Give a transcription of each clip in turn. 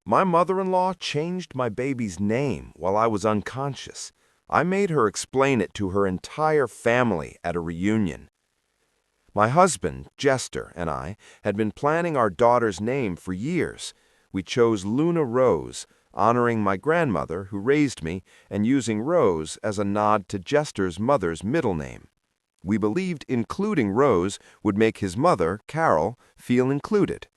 My mother-in-law changed my baby's name while I was unconscious. I made her explain it to her entire family at a reunion. My husband, Jester, and I had been planning our daughter's name for years. We chose Luna Rose, honoring my grandmother who raised me and using Rose as a nod to Jester's mother's middle name. We believed including Rose would make his mother, Carol, feel included.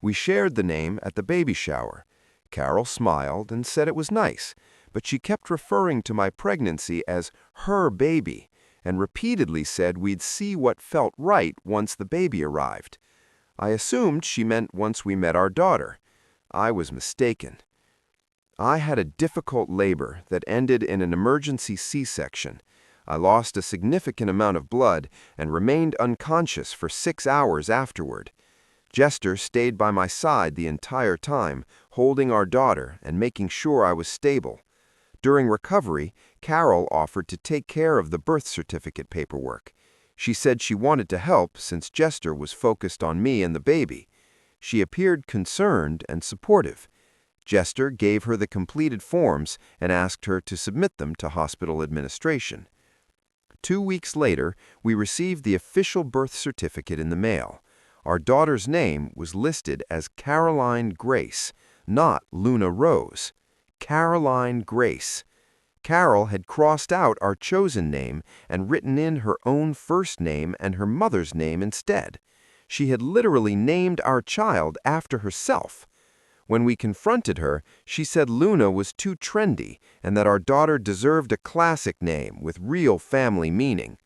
We shared the name at the baby shower. Carol smiled and said it was nice, but she kept referring to my pregnancy as her baby and repeatedly said we'd see what felt right once the baby arrived. I assumed she meant once we met our daughter. I was mistaken. I had a difficult labor that ended in an emergency C-section. I lost a significant amount of blood and remained unconscious for 6 hours afterward. Jester stayed by my side the entire time, holding our daughter and making sure I was stable. During recovery, Carol offered to take care of the birth certificate paperwork. She said she wanted to help since Jester was focused on me and the baby. She appeared concerned and supportive. Jester gave her the completed forms and asked her to submit them to hospital administration. 2 weeks later, we received the official birth certificate in the mail. Our daughter's name was listed as Caroline Grace, not Luna Rose. Caroline Grace. Carol had crossed out our chosen name and written in her own first name and her mother's name instead. She had literally named our child after herself. When we confronted her, she said Luna was too trendy and that our daughter deserved a classic name with real family meaning.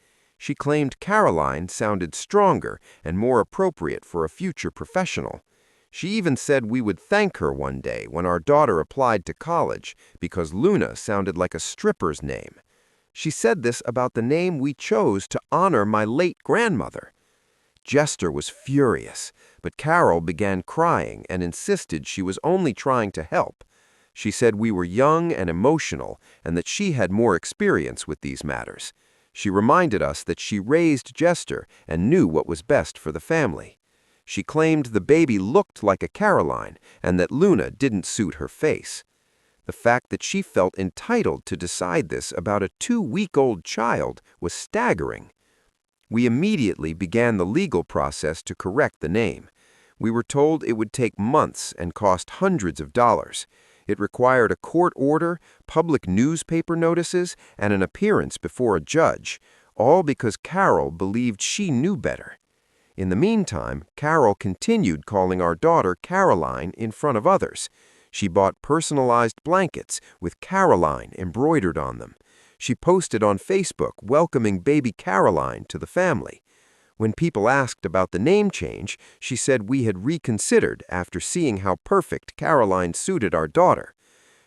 She claimed Caroline sounded stronger and more appropriate for a future professional. She even said we would thank her one day when our daughter applied to college because Luna sounded like a stripper's name. She said this about the name we chose to honor my late grandmother. Jester was furious, but Carol began crying and insisted she was only trying to help. She said we were young and emotional and that she had more experience with these matters. She reminded us that she raised Jester and knew what was best for the family. She claimed the baby looked like a Caroline and that Luna didn't suit her face. The fact that she felt entitled to decide this about a 2-week-old child was staggering. We immediately began the legal process to correct the name. We were told it would take months and cost hundreds of dollars. It required a court order, public newspaper notices, and an appearance before a judge, all because Carol believed she knew better. In the meantime, Carol continued calling our daughter Caroline in front of others. She bought personalized blankets with Caroline embroidered on them. She posted on Facebook welcoming baby Caroline to the family. When people asked about the name change, she said we had reconsidered after seeing how perfect Caroline suited our daughter.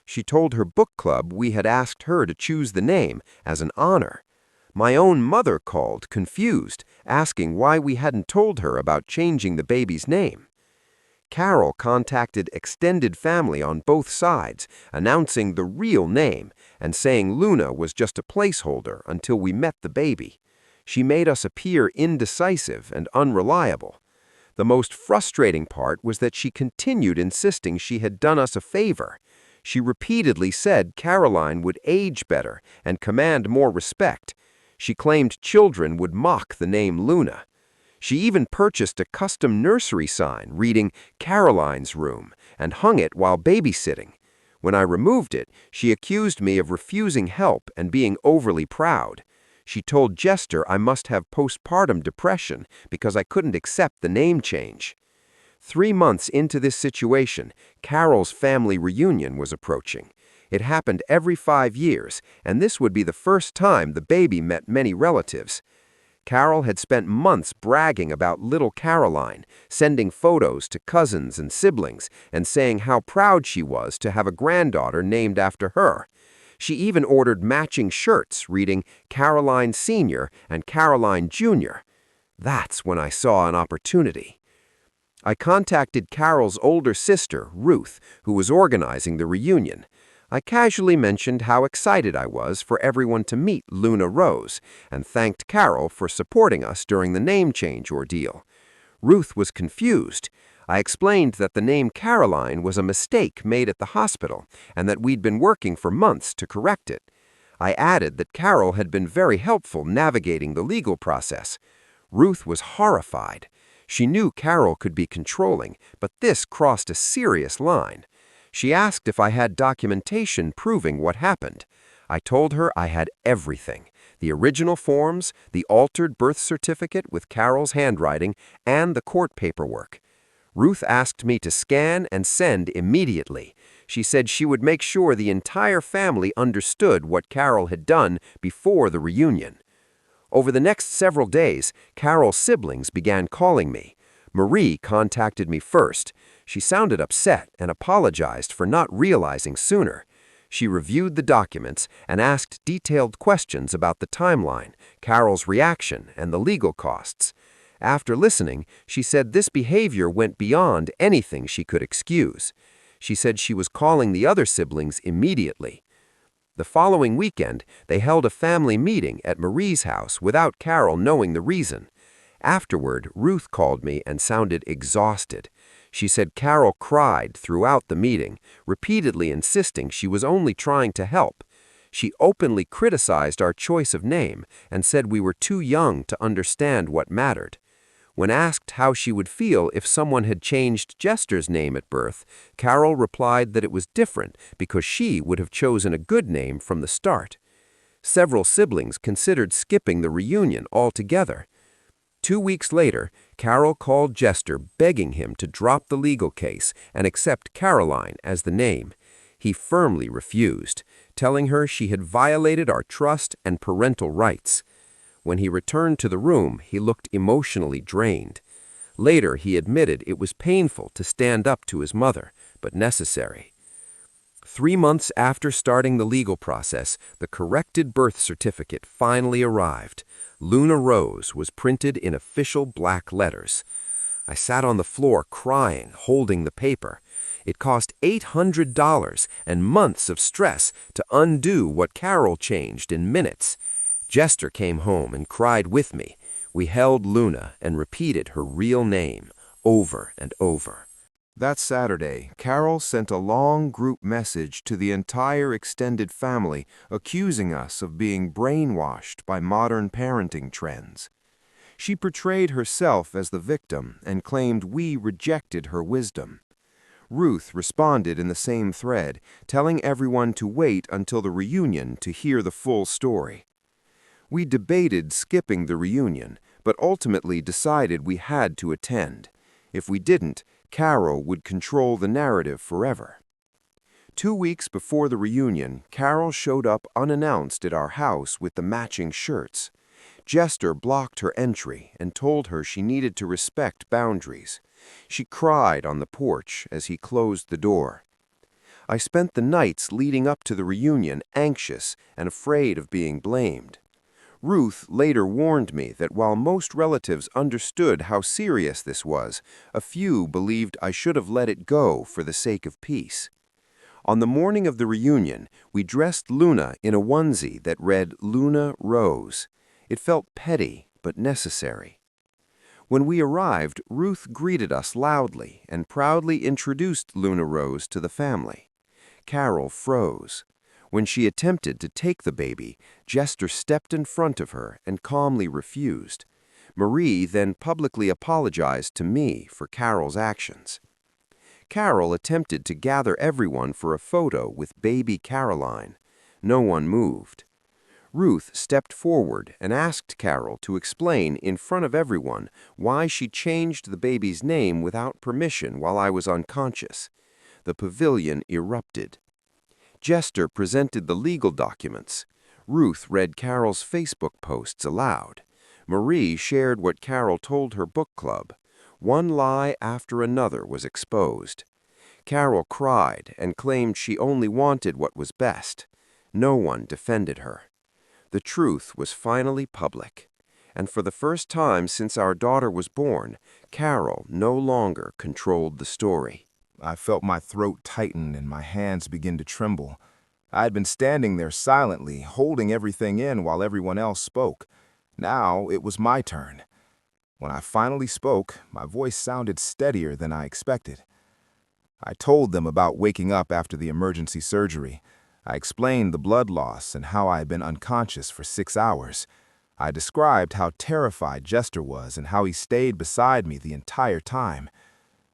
She told her book club we had asked her to choose the name as an honor. My own mother called, confused, asking why we hadn't told her about changing the baby's name. Carol contacted extended family on both sides, announcing the real name and saying Luna was just a placeholder until we met the baby. She made us appear indecisive and unreliable. The most frustrating part was that she continued insisting she had done us a favor. She repeatedly said Caroline would age better and command more respect. She claimed children would mock the name Luna. She even purchased a custom nursery sign reading Caroline's Room and hung it while babysitting. When I removed it, she accused me of refusing help and being overly proud. She told Jester I must have postpartum depression because I couldn't accept the name change. 3 months into this situation, Carol's family reunion was approaching. It happened every 5 years, and this would be the first time the baby met many relatives. Carol had spent months bragging about little Caroline, sending photos to cousins and siblings, and saying how proud she was to have a granddaughter named after her. She even ordered matching shirts reading Caroline Sr. and Caroline Jr. That's when I saw an opportunity. I contacted Carol's older sister, Ruth, who was organizing the reunion. I casually mentioned how excited I was for everyone to meet Luna Rose and thanked Carol for supporting us during the name change ordeal. Ruth was confused. I explained that the name Caroline was a mistake made at the hospital and that we'd been working for months to correct it. I added that Carol had been very helpful navigating the legal process. Ruth was horrified. She knew Carol could be controlling, but this crossed a serious line. She asked if I had documentation proving what happened. I told her I had everything: the original forms, the altered birth certificate with Carol's handwriting, and the court paperwork. Ruth asked me to scan and send immediately. She said she would make sure the entire family understood what Carol had done before the reunion. Over the next several days, Carol's siblings began calling me. Marie contacted me first. She sounded upset and apologized for not realizing sooner. She reviewed the documents and asked detailed questions about the timeline, Carol's reaction, and the legal costs. After listening, she said this behavior went beyond anything she could excuse. She said she was calling the other siblings immediately. The following weekend, they held a family meeting at Marie's house without Carol knowing the reason. Afterward, Ruth called me and sounded exhausted. She said Carol cried throughout the meeting, repeatedly insisting she was only trying to help. She openly criticized our choice of name and said we were too young to understand what mattered. When asked how she would feel if someone had changed Jester's name at birth, Carol replied that it was different because she would have chosen a good name from the start. Several siblings considered skipping the reunion altogether. 2 weeks later, Carol called Jester begging him to drop the legal case and accept Caroline as the name. He firmly refused, telling her she had violated our trust and parental rights. When he returned to the room, he looked emotionally drained. Later, he admitted it was painful to stand up to his mother, but necessary. 3 months after starting the legal process, the corrected birth certificate finally arrived. Luna Rose was printed in official black letters. I sat on the floor crying, holding the paper. It cost $800 and months of stress to undo what Carol changed in minutes. Jester came home and cried with me. We held Luna and repeated her real name over and over. That Saturday, Carol sent a long group message to the entire extended family accusing us of being brainwashed by modern parenting trends. She portrayed herself as the victim and claimed we rejected her wisdom. Ruth responded in the same thread, telling everyone to wait until the reunion to hear the full story. We debated skipping the reunion, but ultimately decided we had to attend. If we didn't, Carol would control the narrative forever. 2 weeks before the reunion, Carol showed up unannounced at our house with the matching shirts. Jester blocked her entry and told her she needed to respect boundaries. She cried on the porch as he closed the door. I spent the nights leading up to the reunion anxious and afraid of being blamed. Ruth later warned me that while most relatives understood how serious this was, a few believed I should have let it go for the sake of peace. On the morning of the reunion, we dressed Luna in a onesie that read Luna Rose. It felt petty, but necessary. When we arrived, Ruth greeted us loudly and proudly introduced Luna Rose to the family. Carol froze. When she attempted to take the baby, Jester stepped in front of her and calmly refused. Marie then publicly apologized to me for Carol's actions. Carol attempted to gather everyone for a photo with baby Caroline. No one moved. Ruth stepped forward and asked Carol to explain in front of everyone why she changed the baby's name without permission while I was unconscious. The pavilion erupted. Jester presented the legal documents. Ruth read Carol's Facebook posts aloud. Marie shared what Carol told her book club. One lie after another was exposed. Carol cried and claimed she only wanted what was best. No one defended her. The truth was finally public. And for the first time since our daughter was born, Carol no longer controlled the story. I felt my throat tighten and my hands begin to tremble. I had been standing there silently, holding everything in while everyone else spoke. Now it was my turn. When I finally spoke, my voice sounded steadier than I expected. I told them about waking up after the emergency surgery. I explained the blood loss and how I had been unconscious for 6 hours. I described how terrified Jester was and how he stayed beside me the entire time.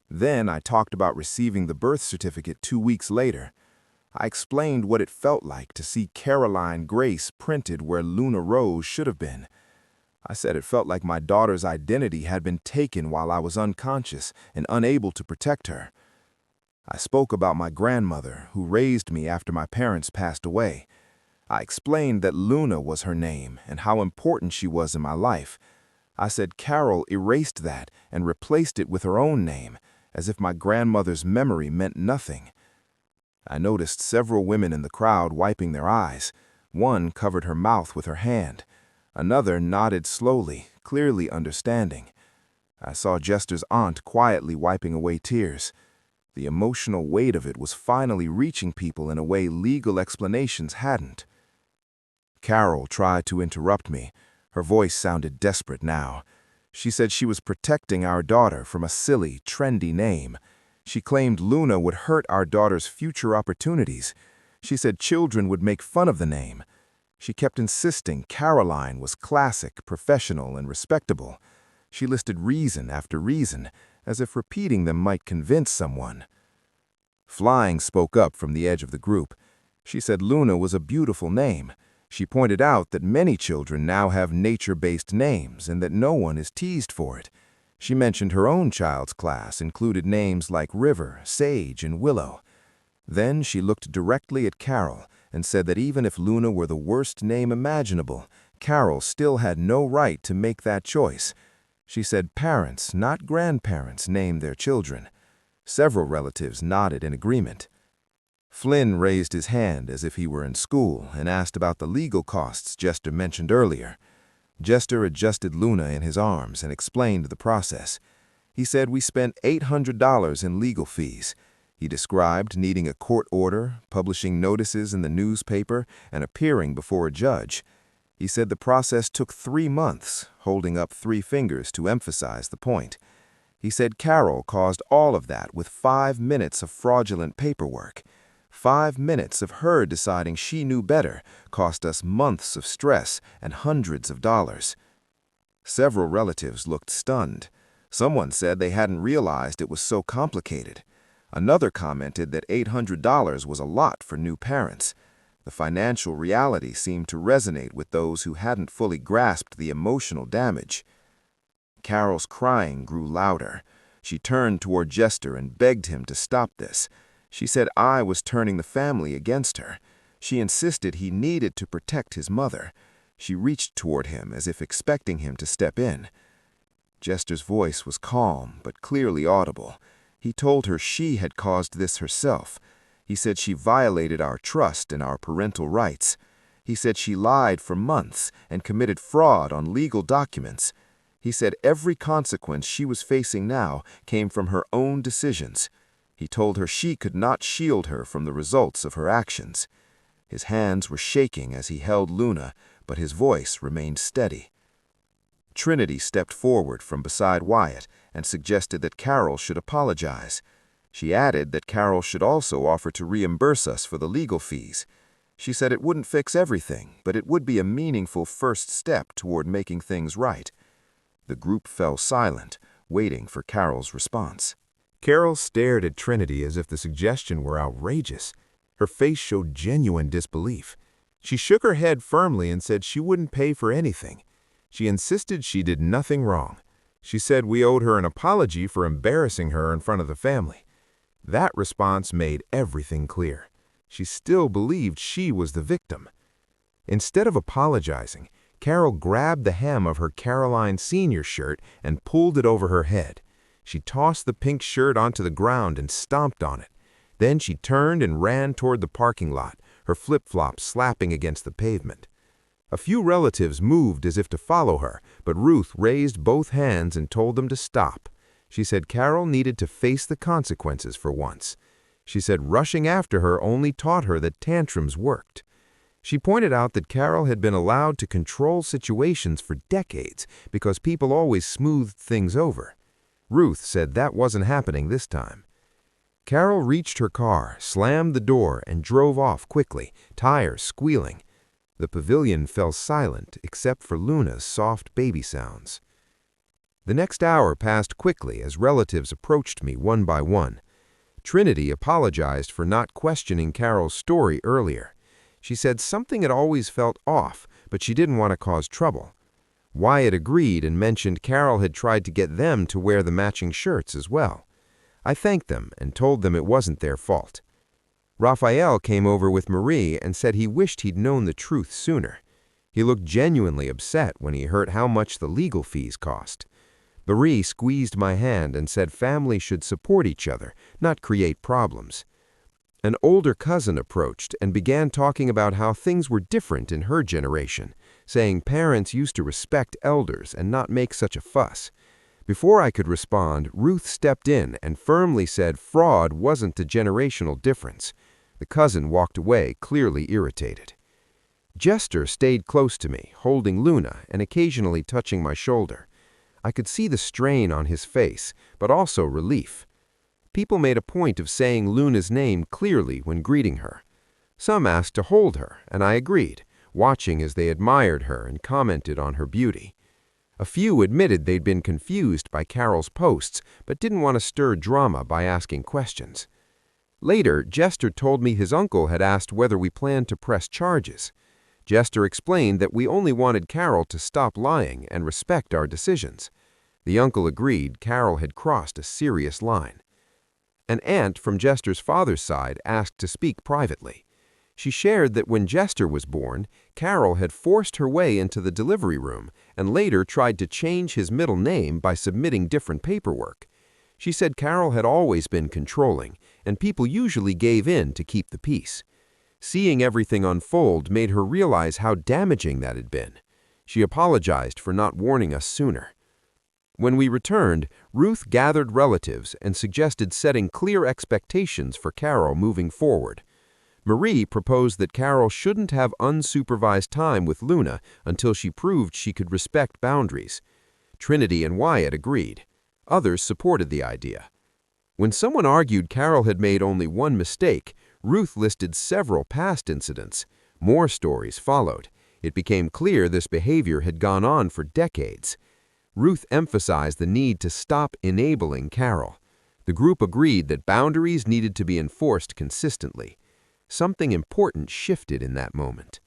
Then I talked about receiving the birth certificate 2 weeks later. I explained what it felt like to see Caroline Grace printed where Luna Rose should have been. I said it felt like my daughter's identity had been taken while I was unconscious and unable to protect her. I spoke about my grandmother, who raised me after my parents passed away. I explained that Luna was her name and how important she was in my life. I said Carol erased that and replaced it with her own name, as if my grandmother's memory meant nothing. I noticed several women in the crowd wiping their eyes. One covered her mouth with her hand. Another nodded slowly, clearly understanding. I saw Jester's aunt quietly wiping away tears. The emotional weight of it was finally reaching people in a way legal explanations hadn't. Carol tried to interrupt me. Her voice sounded desperate now. She said she was protecting our daughter from a silly, trendy name. She claimed Luna would hurt our daughter's future opportunities. She said children would make fun of the name. She kept insisting Caroline was classic, professional, and respectable. She listed reason after reason, as if repeating them might convince someone. Flying spoke up from the edge of the group. She said Luna was a beautiful name. She pointed out that many children now have nature-based names and that no one is teased for it. She mentioned her own child's class included names like River, Sage, and Willow. Then she looked directly at Carol and said that even if Luna were the worst name imaginable, Carol still had no right to make that choice. She said parents, not grandparents, name their children. Several relatives nodded in agreement. Flynn raised his hand as if he were in school and asked about the legal costs Jester mentioned earlier. Jester adjusted Luna in his arms and explained the process. He said we spent $800 in legal fees. He described needing a court order, publishing notices in the newspaper, and appearing before a judge. He said the process took 3 months, holding up 3 fingers to emphasize the point. He said Carol caused all of that with 5 minutes of fraudulent paperwork. 5 minutes of her deciding she knew better cost us months of stress and hundreds of dollars. Several relatives looked stunned. Someone said they hadn't realized it was so complicated. Another commented that $800 was a lot for new parents. The financial reality seemed to resonate with those who hadn't fully grasped the emotional damage. Carol's crying grew louder. She turned toward Jester and begged him to stop this. She said I was turning the family against her. She insisted he needed to protect his mother. She reached toward him as if expecting him to step in. Jester's voice was calm but clearly audible. He told her she had caused this herself. He said she violated our trust and our parental rights. He said she lied for months and committed fraud on legal documents. He said every consequence she was facing now came from her own decisions. He told her she could not shield her from the results of her actions. His hands were shaking as he held Luna, but his voice remained steady. Trinity stepped forward from beside Wyatt and suggested that Carol should apologize. She added that Carol should also offer to reimburse us for the legal fees. She said it wouldn't fix everything, but it would be a meaningful first step toward making things right. The group fell silent, waiting for Carol's response. Carol stared at Trinity as if the suggestion were outrageous. Her face showed genuine disbelief. She shook her head firmly and said she wouldn't pay for anything. She insisted she did nothing wrong. She said we owed her an apology for embarrassing her in front of the family. That response made everything clear. She still believed she was the victim. Instead of apologizing, Carol grabbed the hem of her Caroline Sr. shirt and pulled it over her head. She tossed the pink shirt onto the ground and stomped on it. Then she turned and ran toward the parking lot, her flip-flops slapping against the pavement. A few relatives moved as if to follow her, but Ruth raised both hands and told them to stop. She said Carol needed to face the consequences for once. She said rushing after her only taught her that tantrums worked. She pointed out that Carol had been allowed to control situations for decades because people always smoothed things over. Ruth said that wasn't happening this time. Carol reached her car, slammed the door, and drove off quickly, tires squealing. The pavilion fell silent except for Luna's soft baby sounds. The next hour passed quickly as relatives approached me one by one. Trinity apologized for not questioning Carol's story earlier. She said something had always felt off, but she didn't want to cause trouble. Wyatt agreed and mentioned Carol had tried to get them to wear the matching shirts as well. I thanked them and told them it wasn't their fault. Raphael came over with Marie and said he wished he'd known the truth sooner. He looked genuinely upset when he heard how much the legal fees cost. Marie squeezed my hand and said families should support each other, not create problems. An older cousin approached and began talking about how things were different in her generation, saying parents used to respect elders and not make such a fuss. Before I could respond, Ruth stepped in and firmly said fraud wasn't a generational difference. The cousin walked away, clearly irritated. Jester stayed close to me, holding Luna and occasionally touching my shoulder. I could see the strain on his face, but also relief. People made a point of saying Luna's name clearly when greeting her. Some asked to hold her, and I agreed, watching as they admired her and commented on her beauty. A few admitted they'd been confused by Carol's posts, but didn't want to stir drama by asking questions. Later, Jester told me his uncle had asked whether we planned to press charges. Jester explained that we only wanted Carol to stop lying and respect our decisions. The uncle agreed Carol had crossed a serious line. An aunt from Jester's father's side asked to speak privately. She shared that when Jester was born, Carol had forced her way into the delivery room and later tried to change his middle name by submitting different paperwork. She said Carol had always been controlling, and people usually gave in to keep the peace. Seeing everything unfold made her realize how damaging that had been. She apologized for not warning us sooner. When we returned, Ruth gathered relatives and suggested setting clear expectations for Carol moving forward. Marie proposed that Carol shouldn't have unsupervised time with Luna until she proved she could respect boundaries. Trinity and Wyatt agreed. Others supported the idea. When someone argued Carol had made only one mistake, Ruth listed several past incidents. More stories followed. It became clear this behavior had gone on for decades. Ruth emphasized the need to stop enabling Carol. The group agreed that boundaries needed to be enforced consistently. Something important shifted in that moment.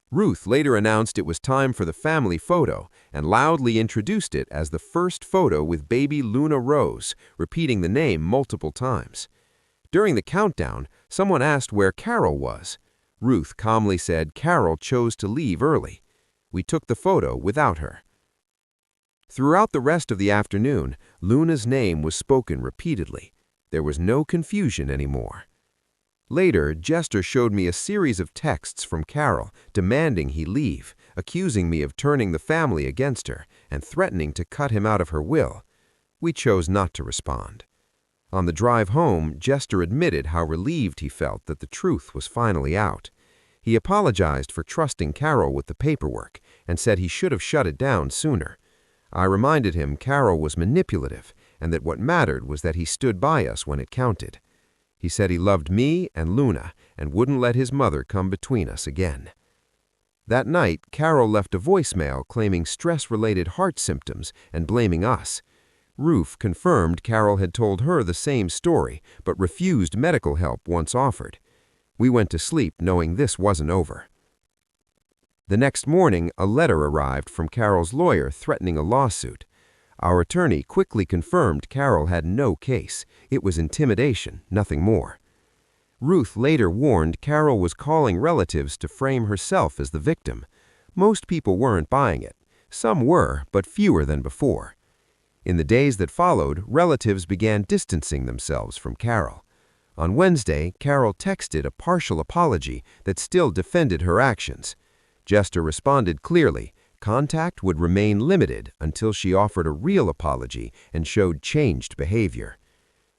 Ruth later announced it was time for the family photo and loudly introduced it as the first photo with baby Luna Rose, repeating the name multiple times. During the countdown, someone asked where Carol was. Ruth calmly said Carol chose to leave early. We took the photo without her. Throughout the rest of the afternoon, Luna's name was spoken repeatedly. There was no confusion anymore. Later, Jester showed me a series of texts from Carol demanding he leave, accusing me of turning the family against her, and threatening to cut him out of her will. We chose not to respond. On the drive home, Jester admitted how relieved he felt that the truth was finally out. He apologized for trusting Carol with the paperwork and said he should have shut it down sooner. I reminded him Carol was manipulative and that what mattered was that he stood by us when it counted. He said he loved me and Luna and wouldn't let his mother come between us again. That night, Carol left a voicemail claiming stress-related heart symptoms and blaming us. Ruth confirmed Carol had told her the same story, but refused medical help once offered. We went to sleep knowing this wasn't over. The next morning, a letter arrived from Carol's lawyer threatening a lawsuit. Our attorney quickly confirmed Carol had no case. It was intimidation, nothing more. Ruth later warned Carol was calling relatives to frame herself as the victim. Most people weren't buying it. Some were, but fewer than before. In the days that followed, relatives began distancing themselves from Carol. On Wednesday, Carol texted a partial apology that still defended her actions. Jester responded clearly. Contact would remain limited until she offered a real apology and showed changed behavior.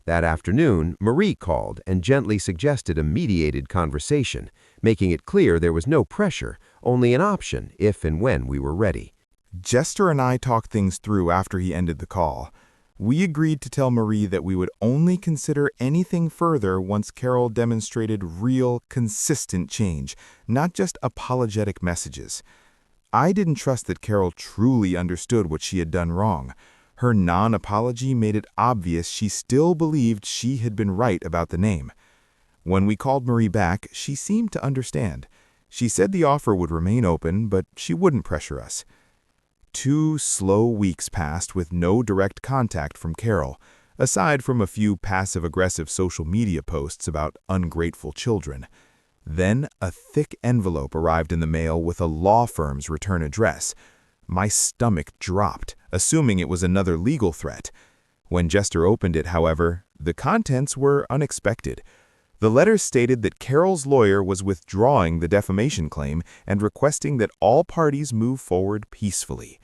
That afternoon, Marie called and gently suggested a mediated conversation, making it clear there was no pressure, only an option if and when we were ready. Jester and I talked things through after he ended the call. We agreed to tell Marie that we would only consider anything further once Carol demonstrated real, consistent change, not just apologetic messages. I didn't trust that Carol truly understood what she had done wrong. Her non-apology made it obvious she still believed she had been right about the name. When we called Marie back, she seemed to understand. She said the offer would remain open, but she wouldn't pressure us. 2 slow weeks passed with no direct contact from Carol, aside from a few passive-aggressive social media posts about ungrateful children. Then a thick envelope arrived in the mail with a law firm's return address. My stomach dropped, assuming it was another legal threat. When Jester opened it, however, the contents were unexpected. The letter stated that Carol's lawyer was withdrawing the defamation claim and requesting that all parties move forward peacefully.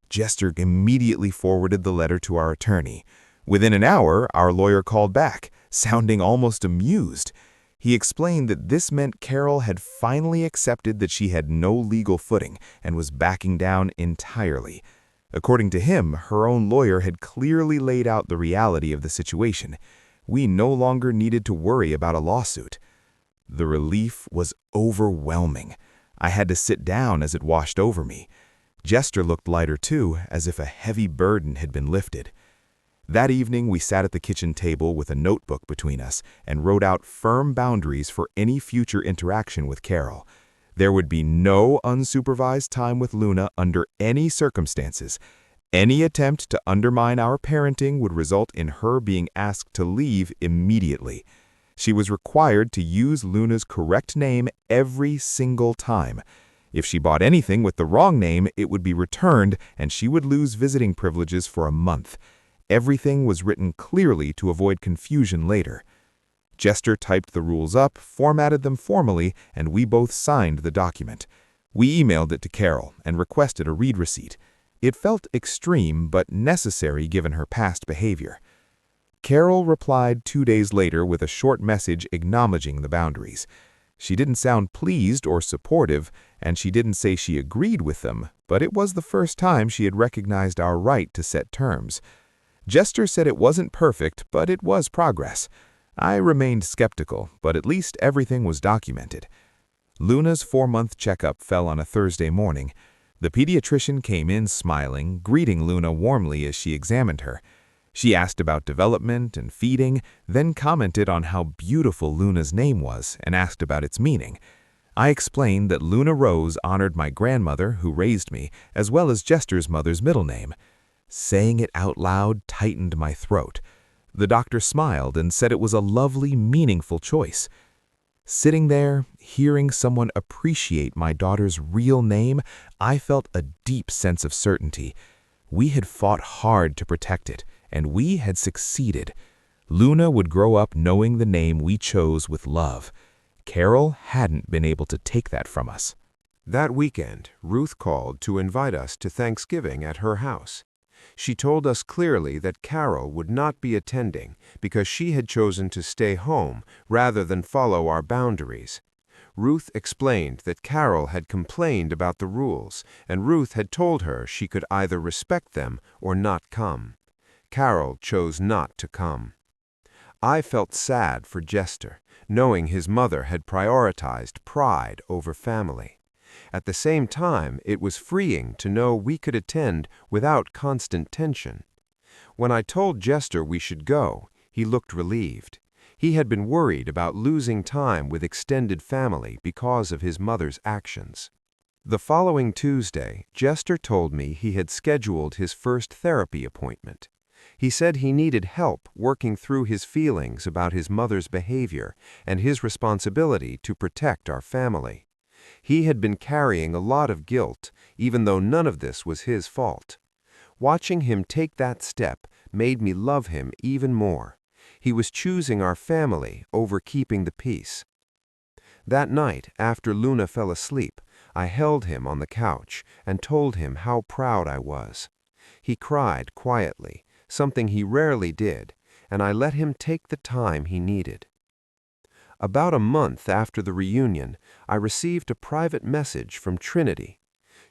Jester immediately forwarded the letter to our attorney. Within an hour, our lawyer called back, sounding almost amused. He explained that this meant Carol had finally accepted that she had no legal footing and was backing down entirely. According to him, her own lawyer had clearly laid out the reality of the situation. We no longer needed to worry about a lawsuit. The relief was overwhelming. I had to sit down as it washed over me. Jester looked lighter too, as if a heavy burden had been lifted. That evening, we sat at the kitchen table with a notebook between us and wrote out firm boundaries for any future interaction with Carol. There would be no unsupervised time with Luna under any circumstances. Any attempt to undermine our parenting would result in her being asked to leave immediately. She was required to use Luna's correct name every single time. If she bought anything with the wrong name, it would be returned and she would lose visiting privileges for a month. Everything was written clearly to avoid confusion later. Jester typed the rules up, formatted them formally, and we both signed the document. We emailed it to Carol and requested a read receipt. It felt extreme but necessary given her past behavior. Carol replied 2 days later with a short message acknowledging the boundaries. She didn't sound pleased or supportive, and she didn't say she agreed with them, but it was the first time she had recognized our right to set terms. Jester said it wasn't perfect, but it was progress. I remained skeptical, but at least everything was documented. Luna's 4-month checkup fell on a Thursday morning. The pediatrician came in smiling, greeting Luna warmly as she examined her. She asked about development and feeding, then commented on how beautiful Luna's name was and asked about its meaning. I explained that Luna Rose honored my grandmother, who raised me, as well as Jester's mother's middle name. Saying it out loud tightened my throat. The doctor smiled and said it was a lovely, meaningful choice. Sitting there, hearing someone appreciate my daughter's real name, I felt a deep sense of certainty. We had fought hard to protect it, and we had succeeded. Luna would grow up knowing the name we chose with love. Carol hadn't been able to take that from us. That weekend, Ruth called to invite us to Thanksgiving at her house. She told us clearly that Carol would not be attending because she had chosen to stay home rather than follow our boundaries. Ruth explained that Carol had complained about the rules, and Ruth had told her she could either respect them or not come. Carol chose not to come. I felt sad for Jester, knowing his mother had prioritized pride over family. At the same time, it was freeing to know we could attend without constant tension. When I told Jester we should go, he looked relieved. He had been worried about losing time with extended family because of his mother's actions. The following Tuesday, Jester told me he had scheduled his first therapy appointment. He said he needed help working through his feelings about his mother's behavior and his responsibility to protect our family. He had been carrying a lot of guilt, even though none of this was his fault. Watching him take that step made me love him even more. He was choosing our family over keeping the peace. That night, after Luna fell asleep, I held him on the couch and told him how proud I was. He cried quietly, something he rarely did, and I let him take the time he needed. About a month after the reunion, I received a private message from Trinity.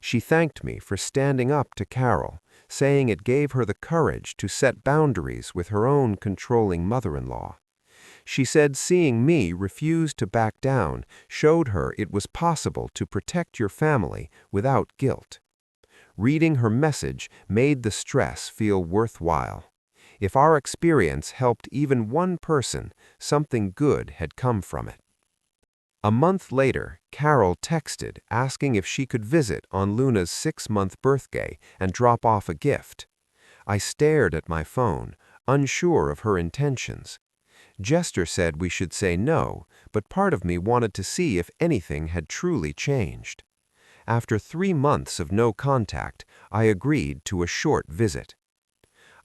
She thanked me for standing up to Carol, saying it gave her the courage to set boundaries with her own controlling mother-in-law. She said seeing me refuse to back down showed her it was possible to protect your family without guilt. Reading her message made the stress feel worthwhile. If our experience helped even one person, something good had come from it. A month later, Carol texted asking if she could visit on Luna's 6-month birthday and drop off a gift. I stared at my phone, unsure of her intentions. Jester said we should say no, but part of me wanted to see if anything had truly changed. After 3 months of no contact, I agreed to a short visit.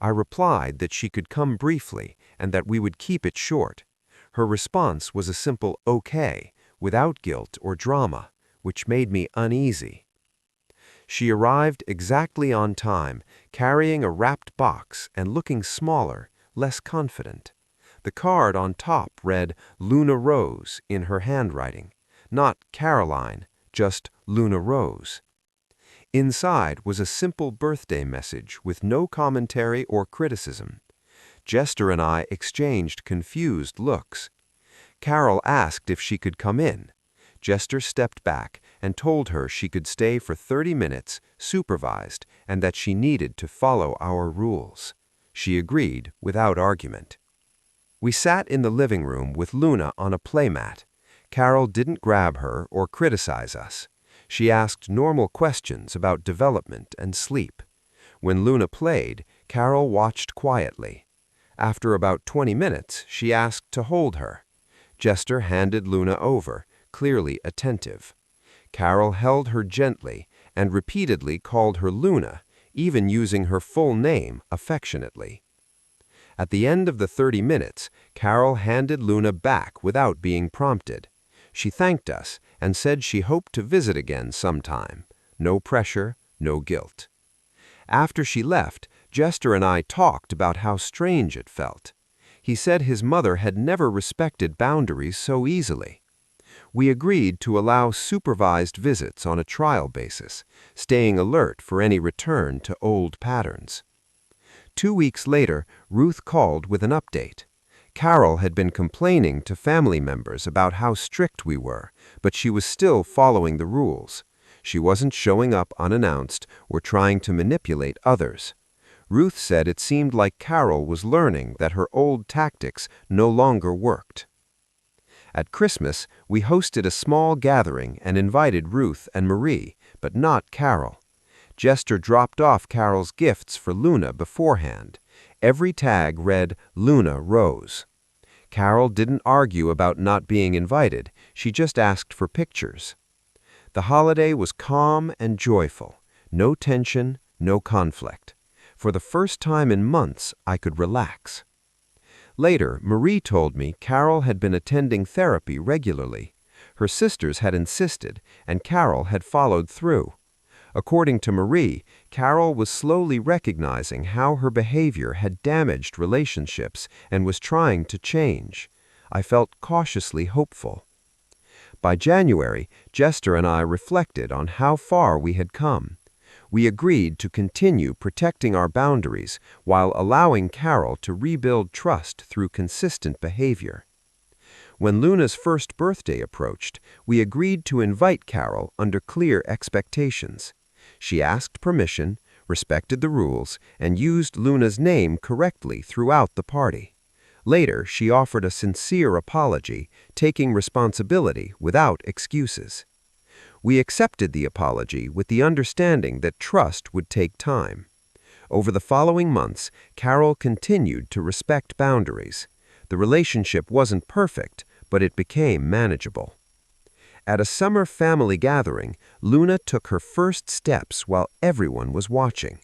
I replied that she could come briefly and that we would keep it short. Her response was a simple okay, without guilt or drama, which made me uneasy. She arrived exactly on time, carrying a wrapped box and looking smaller, less confident. The card on top read Luna Rose in her handwriting, not Caroline, just Luna Rose. Inside was a simple birthday message with no commentary or criticism. Jester and I exchanged confused looks. Carol asked if she could come in. Jester stepped back and told her she could stay for 30 minutes, supervised, and that she needed to follow our rules. She agreed without argument. We sat in the living room with Luna on a playmat. Carol didn't grab her or criticize us. She asked normal questions about development and sleep. When Luna played, Carol watched quietly. After about 20 minutes, she asked to hold her. Jester handed Luna over, clearly attentive. Carol held her gently and repeatedly called her Luna, even using her full name affectionately. At the end of the 30 minutes, Carol handed Luna back without being prompted. She thanked us and said she hoped to visit again sometime. No pressure, no guilt. After she left, Jester and I talked about how strange it felt. He said his mother had never respected boundaries so easily. We agreed to allow supervised visits on a trial basis, staying alert for any return to old patterns. 2 weeks later, Ruth called with an update. Carol had been complaining to family members about how strict we were, but she was still following the rules. She wasn't showing up unannounced or trying to manipulate others. Ruth said it seemed like Carol was learning that her old tactics no longer worked. At Christmas, we hosted a small gathering and invited Ruth and Marie, but not Carol. Jester dropped off Carol's gifts for Luna beforehand. Every tag read Luna Rose. Carol didn't argue about not being invited, she just asked for pictures. The holiday was calm and joyful. No tension, no conflict. For the first time in months, I could relax. Later, Marie told me Carol had been attending therapy regularly. Her sisters had insisted, and Carol had followed through. According to Marie, Carol was slowly recognizing how her behavior had damaged relationships and was trying to change. I felt cautiously hopeful. By January, Jester and I reflected on how far we had come. We agreed to continue protecting our boundaries while allowing Carol to rebuild trust through consistent behavior. When Luna's first birthday approached, we agreed to invite Carol under clear expectations. She asked permission, respected the rules, and used Luna's name correctly throughout the party. Later, she offered a sincere apology, taking responsibility without excuses. We accepted the apology with the understanding that trust would take time. Over the following months, Carol continued to respect boundaries. The relationship wasn't perfect, but it became manageable. At a summer family gathering, Luna took her first steps while everyone was watching.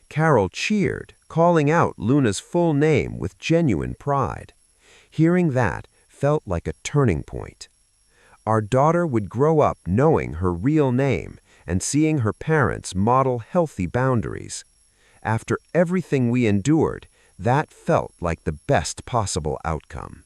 Carol cheered, calling out Luna's full name with genuine pride. Hearing that felt like a turning point. Our daughter would grow up knowing her real name and seeing her parents model healthy boundaries. After everything we endured, That felt like the best possible outcome.